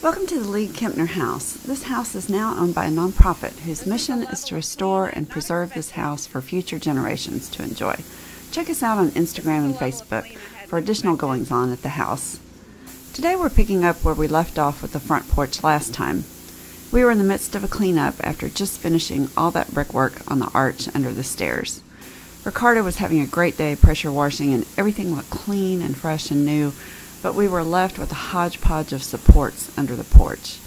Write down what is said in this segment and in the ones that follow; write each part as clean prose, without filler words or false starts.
Welcome to the League-Kempner House. This house is now owned by a nonprofit whose mission is to restore and preserve this house for future generations to enjoy. Check us out on Instagram and Facebook for additional goings-on at the house. Today we're picking up where we left off with the front porch last time. We were in the midst of a cleanup after just finishing all that brickwork on the arch under the stairs. Ricardo was having a great day pressure washing and everything looked clean and fresh and new, but we were left with a hodgepodge of supports under the porch.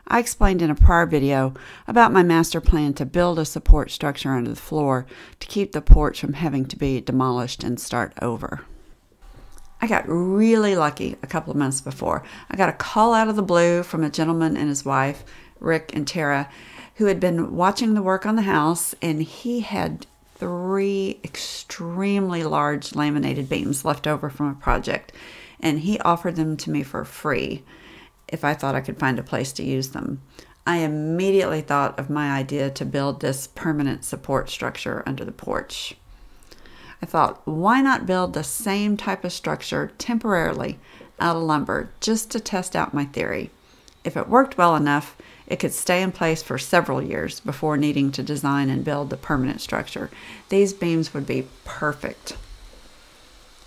I explained in a prior video about my master plan to build a support structure under the floor to keep the porch from having to be demolished and start over. I got really lucky a couple of months before. I got a call out of the blue from a gentleman and his wife, Rick and Tara, who had been watching the work on the house, and he had 3 extremely large laminated beams left over from a project, and he offered them to me for free if I thought I could find a place to use them. I immediately thought of my idea to build this permanent support structure under the porch. I thought, why not build the same type of structure temporarily out of lumber just to test out my theory? If it worked well enough, it could stay in place for several years before needing to design and build the permanent structure. These beams would be perfect.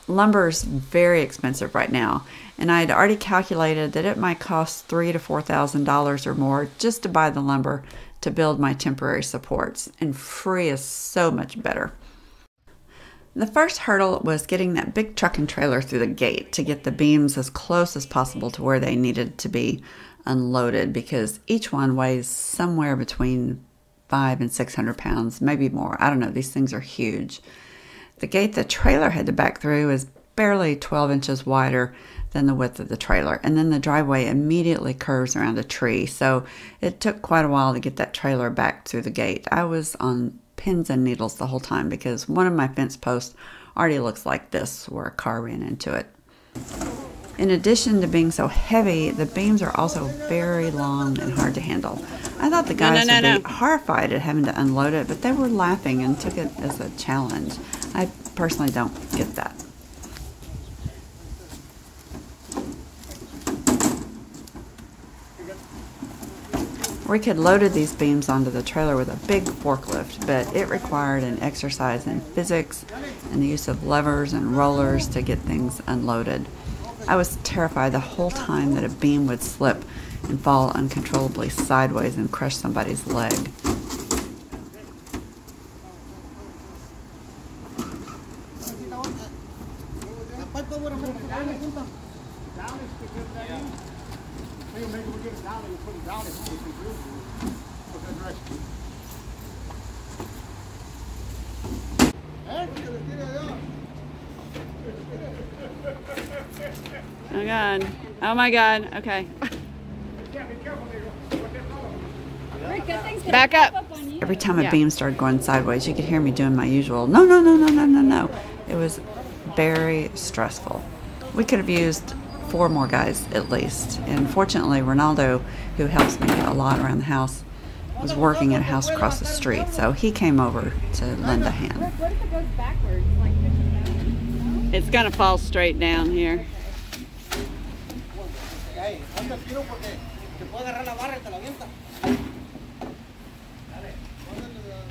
Lumber is very expensive right now, and I had already calculated that it might cost $3,000 to $4,000 or more just to buy the lumber to build my temporary supports, and free is so much better. The first hurdle was getting that big truck and trailer through the gate to get the beams as close as possible to where they needed to be unloaded, because each one weighs somewhere between 500 and 600 pounds, maybe more. I don't know, these things are huge. The gate the trailer had to back through is barely 12 inches wider than the width of the trailer, and then the driveway immediately curves around a tree, so it took quite a while to get that trailer back through the gate. I was on pins and needles the whole time because one of my fence posts already looks like this, where a car ran into it. In addition to being so heavy, the beams are also very long and hard to handle. I thought the guys would be horrified at having to unload it, but they were laughing and took it as a challenge. I personally don't get that. Rick had loaded these beams onto the trailer with a big forklift, but it required an exercise in physics and the use of levers and rollers to get things unloaded. I was terrified the whole time that a beam would slip and fall uncontrollably sideways and crush somebody's leg. Oh God. Oh my God. Okay. Back up. Every time a beam started going sideways, you could hear me doing my usual, no, no, no, no, no, no, no. It was very stressful. We could have used 4 more guys at least. And fortunately, Ronaldo, who helps me a lot around the house, was working at a house across the street. So he came over to lend a hand. What if it goes backwards? It's going to fall straight down here.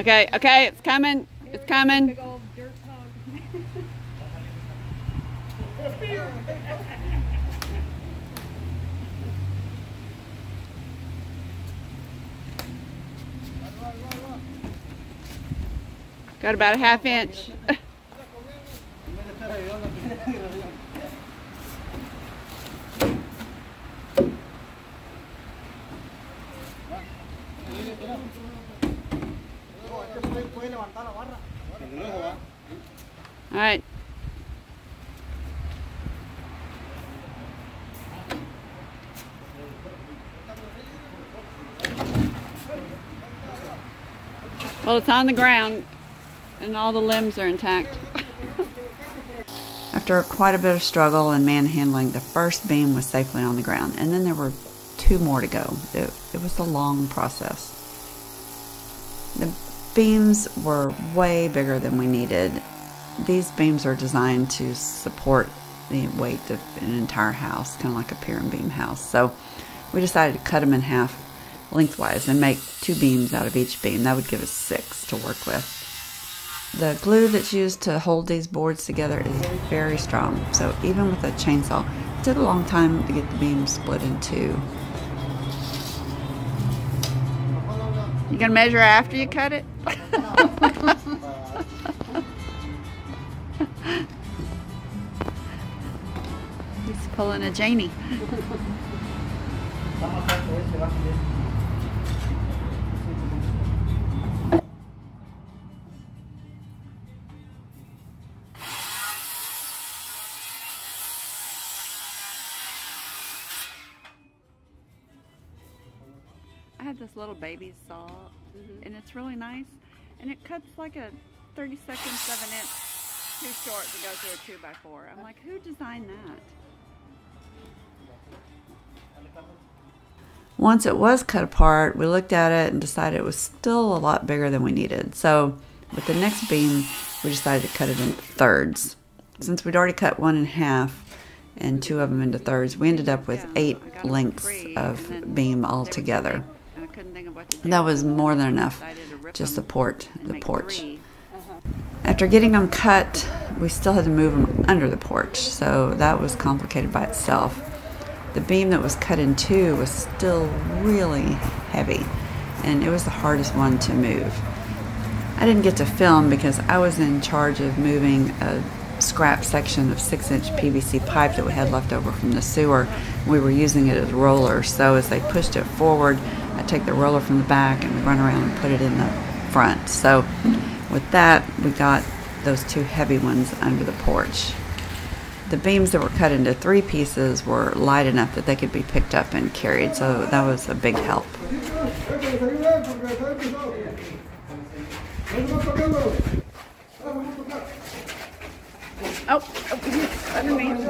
Okay, okay, it's coming. It's coming. Got about a ½ inch. All right. Well, it's on the ground and all the limbs are intact. After quite a bit of struggle and manhandling, the first beam was safely on the ground, and then there were 2 more to go. It was a long process. The beams were way bigger than we needed. These beams are designed to support the weight of an entire house, kind of like a pier and beam house. So we decided to cut them in half lengthwise and make 2 beams out of each beam. That would give us 6 to work with. The glue that's used to hold these boards together is very strong, so even with a chainsaw, it took a long time to get the beam split in 2. You gonna measure after you cut it? He's pulling a Janie. I have this little baby saw, and it's really nice, and it cuts like a 32nd of an inch too short to go through a 2x4. I'm like, who designed that? Once it was cut apart, we looked at it and decided it was still a lot bigger than we needed. So with the next beam, we decided to cut it into thirds. Since we'd already cut 1 in half and 2 of them into thirds, we ended up with 8 lengths of beam altogether. That was more than enough to support the porch. After getting them cut, we still had to move them under the porch, so that was complicated by itself. The beam that was cut in 2 was still really heavy, and it was the hardest one to move. I didn't get to film because I was in charge of moving a scrap section of 6-inch PVC pipe that we had left over from the sewer. We were using it as rollers, so as they pushed it forward, I take the roller from the back and run around and put it in the front. So with that, we got those 2 heavy ones under the porch. The beams that were cut into 3 pieces were light enough that they could be picked up and carried, so that was a big help. Oh, underneath.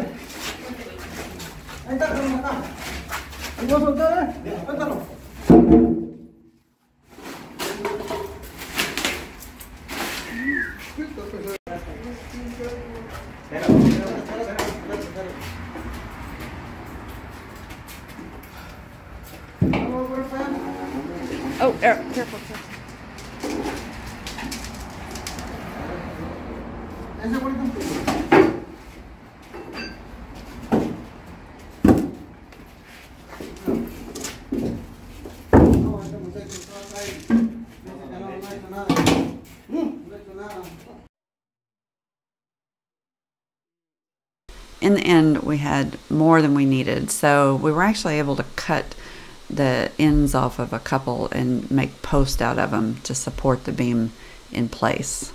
Oh, careful, careful. In the end, we had more than we needed, so we were actually able to cut the ends off of a couple and make posts out of them to support the beam in place.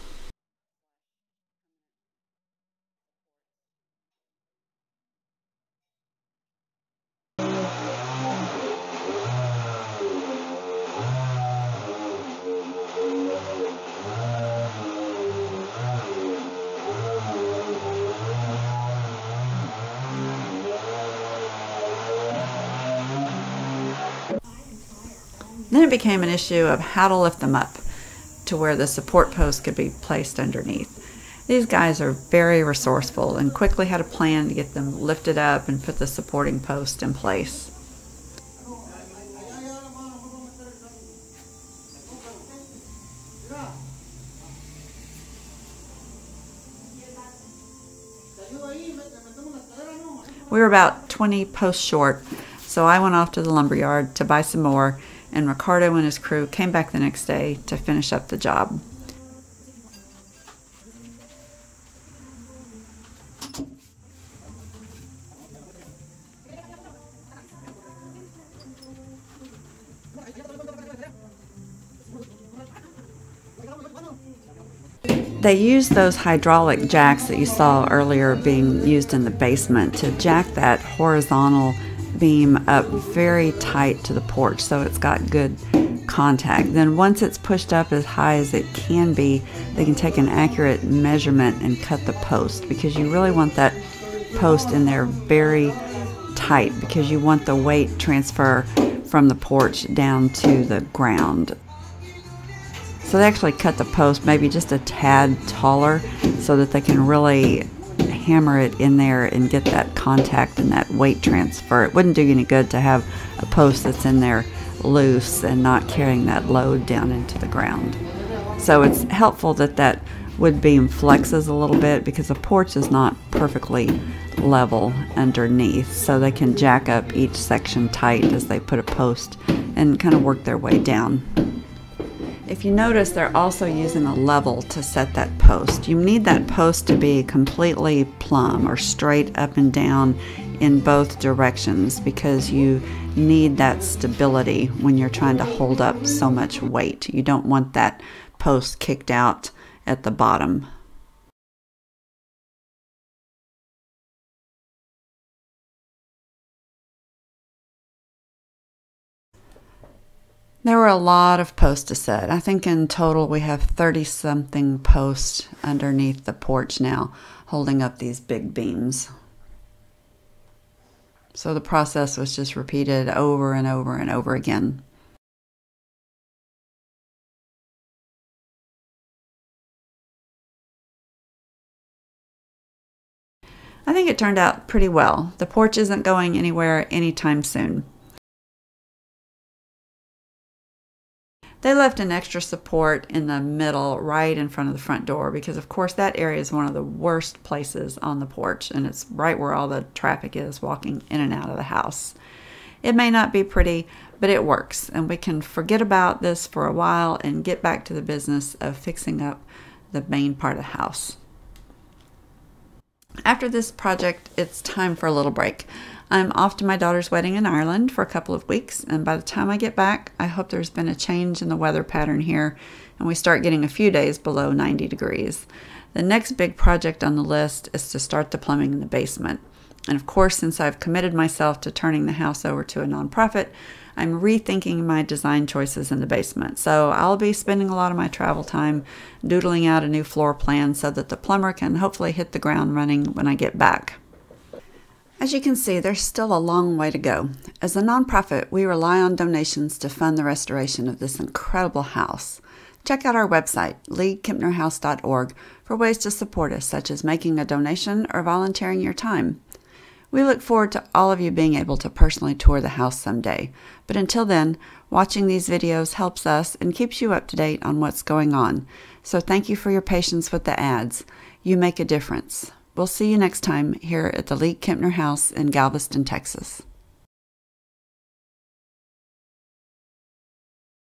Then it became an issue of how to lift them up to where the support post could be placed underneath. These guys are very resourceful and quickly had a plan to get them lifted up and put the supporting post in place. We were about 20 posts short, so I went off to the lumberyard to buy some more, and Ricardo and his crew came back the next day to finish up the job. They used those hydraulic jacks that you saw earlier being used in the basement to jack that horizontal beam up very tight to the porch so it's got good contact. Then once it's pushed up as high as it can be, they can take an accurate measurement and cut the post, because you really want that post in there very tight because you want the weight transfer from the porch down to the ground. So they actually cut the post maybe just a tad taller so that they can really hammer it in there and get that contact and that weight transfer. It wouldn't do you any good to have a post that's in there loose and not carrying that load down into the ground. So it's helpful that that wood beam flexes a little bit because the porch is not perfectly level underneath, so they can jack up each section tight as they put a post and kind of work their way down. If you notice, they're also using a level to set that post. You need that post to be completely plumb or straight up and down in both directions because you need that stability when you're trying to hold up so much weight. You don't want that post kicked out at the bottom. There were a lot of posts to set. I think in total we have 30-something posts underneath the porch now, holding up these big beams. So the process was just repeated over and over and over again. I think it turned out pretty well. The porch isn't going anywhere anytime soon. They left an extra support in the middle, right in front of the front door, because of course that area is one of the worst places on the porch, and it's right where all the traffic is walking in and out of the house. It may not be pretty, but it works, and we can forget about this for a while and get back to the business of fixing up the main part of the house. After this project, it's time for a little break. I'm off to my daughter's wedding in Ireland for a couple of weeks, and by the time I get back, I hope there's been a change in the weather pattern here, and we start getting a few days below 90 degrees. The next big project on the list is to start the plumbing in the basement. And of course, since I've committed myself to turning the house over to a nonprofit, I'm rethinking my design choices in the basement. So I'll be spending a lot of my travel time doodling out a new floor plan so that the plumber can hopefully hit the ground running when I get back. As you can see, there's still a long way to go. As a nonprofit, we rely on donations to fund the restoration of this incredible house. Check out our website, League-Kempner for ways to support us, such as making a donation or volunteering your time. We look forward to all of you being able to personally tour the house someday. But until then, watching these videos helps us and keeps you up to date on what's going on. So thank you for your patience with the ads. You make a difference. We'll see you next time here at the League-Kempner House in Galveston, Texas.